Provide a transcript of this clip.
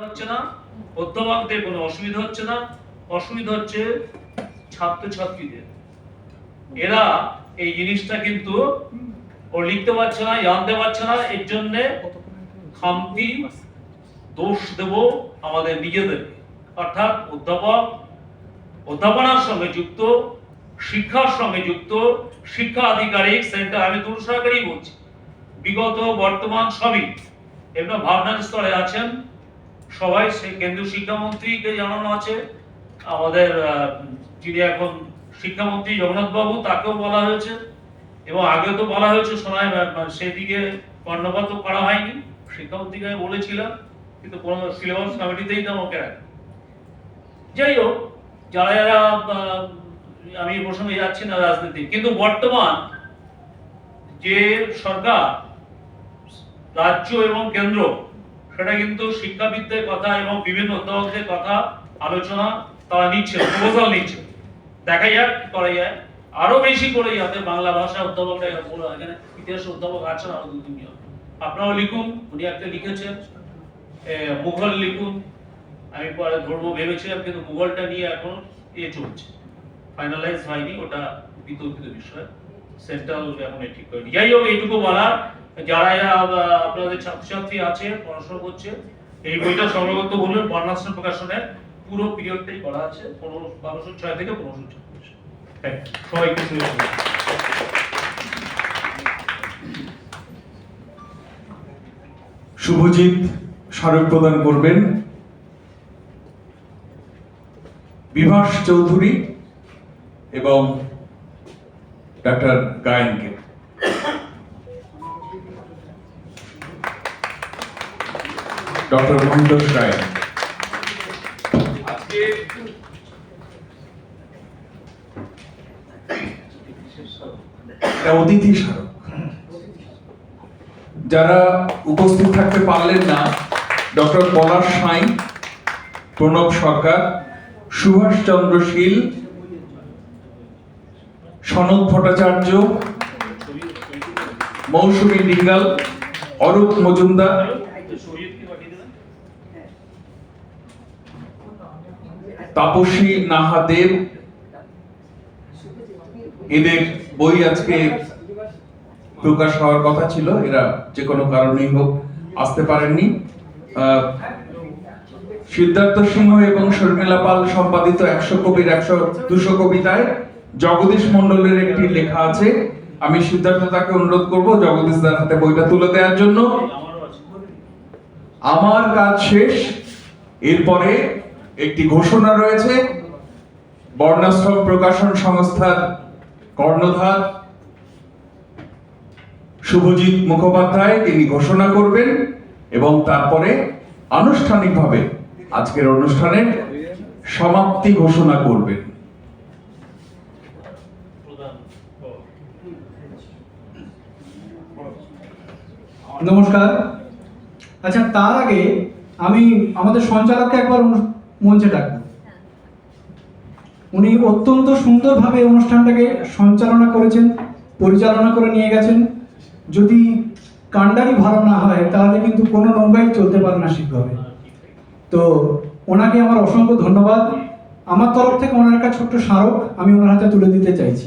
হচ্ছে না, অধ্যাপকদের কোনো অসুবিধা হচ্ছে না, অসুবিধা হচ্ছে ছাত্রছাত্রীদের। এরা এই জিনিসটা কিন্তু ও লিখতে পারছে না, জানতে পারছে না, এর জন্য খামতি দোষ দেব আমাদের নিজেদের। অর্থাৎ অধ্যাপনার সঙ্গে যুক্ত, শিক্ষার সঙ্গে যুক্ত শিক্ষা আধিকারিক সেন্টার, আমি দূর সরকারই বলছি, বিগত বর্তমান সবই এমন ভাবনার স্তরে আছেন সবাই। সেই কেন্দ্রীয় শিক্ষামন্ত্রীকে জানানো আছে, আমাদের যিনি এখন শিক্ষামন্ত্রী জগন্নাথ বাবু, তাকেও বলা হয়েছে, এবং আগে তো বলা হয়েছে শোনায়, সেদিকে কর্ণপাত করা হয়নি। শিক্ষামন্ত্রীকে আমি বলেছিলাম, কিন্তু কোনো সিলেবাস কমিটিতেই তো আমাকে রাখে। যাই হোক, যারা যারা আমি এই প্রসঙ্গে যাচ্ছি না রাজনীতি, কিন্তু বর্তমান যে সরকার, রাজ্য এবং কেন্দ্র, সেটা কিন্তু শিক্ষাবিদদের কথা এবং বিভিন্ন অধ্যাপকদের কথা আলোচনা তারা নিচ্ছে, প্রপোজাল নিচ্ছে। দেখা যাক কি করা যায়, আরো বেশি করে যাতে বাংলা ভাষা অধ্যাপকরা, এখানে ইতিহাস অধ্যাপক আছেন আরো 2-3 জন, আপনারাও লিখুন। উনি একটা লিখেছেন, মুঘল লিখুন, আমি পরে ধরবো ভেবেছিলাম, কিন্তু মুঘলটা নিয়ে এখন চলছে, ফাইনালাইজ হয়নি, ওটা বিতর্কিত বিষয়, সেন্ট্রাল এখন ঠিক হয়নি। যাই হোক, এইটুকু বলার, যারা আপনাদের ছাত্রছাত্রী আছে, পড়াশোনা করছে, এই বইটা সংগ্রহ বলবেন, বর্ণাশ্রম প্রকাশনের পুরো পিরিয়ডটাই করা আছে, 1206 থেকে 1526। সবাইকে শুভজিৎ স্মারক প্রদান করবেন বিভাস চৌধুরী এবং ডাক্তার গায়েনকে। ডক্টর মহেন্দ্র গায়েন আজকে অতিথি স্মারক। যারা উপস্থিত থাকতে পারলেন না, ডক্টর পলাশ সাঁই, প্রণব সরকার, সুভাষ চন্দ্র শীল, সনদ ভট্টাচার্য, মৌসুমী ডিঙ্গাল, অরূপ মজুমদার, তাপসী নাহা দেব, এদের বই আজকে প্রকাশ হওয়ার কথা ছিল, এরা যে কোনো কারণেই হোক আসতে পারেননি। সিদ্ধার্থ সিংহ এবং শর্মিলা পাল সম্পাদিত 100 কবির 200 কবিতায় জগদীশ মন্ডলের একটি লেখা আছে। আমি সিদ্ধার্থ তাকে অনুরোধ করব জগদীশ দার হাতে বইটা তুলে দেওয়ার জন্য। আমার কাজ শেষ। এরপরে একটি ঘোষণা রয়েছে, বর্ণাশ্রম প্রকাশন সংস্থার কর্ণধার শুভজিৎ মুখোপাধ্যায়, তিনি ঘোষণা করবেন এবং তারপরে আনুষ্ঠানিকভাবে আজকের অনুষ্ঠানের সমাপ্তি ঘোষণা করবেন। নমস্কার। আচ্ছা, তার আগে আমি আমাদের সঞ্চালককে একবার মঞ্চে ডাকবো। উনি অত্যন্ত সুন্দরভাবে অনুষ্ঠানটাকে সঞ্চালনা করেছেন, পরিচালনা করে নিয়ে গেছেন। যদি কাণ্ডারি ভালো না হয় তাহলে কিন্তু কোনো নৌকাই চলতে পারে না ঠিকভাবে। তো ওনাকে আমার অসংখ্য ধন্যবাদ। আমার তরফ থেকে ওনার একটা ছোট্ট স্মারক আমি ওনার হাতে তুলে দিতে চাইছি।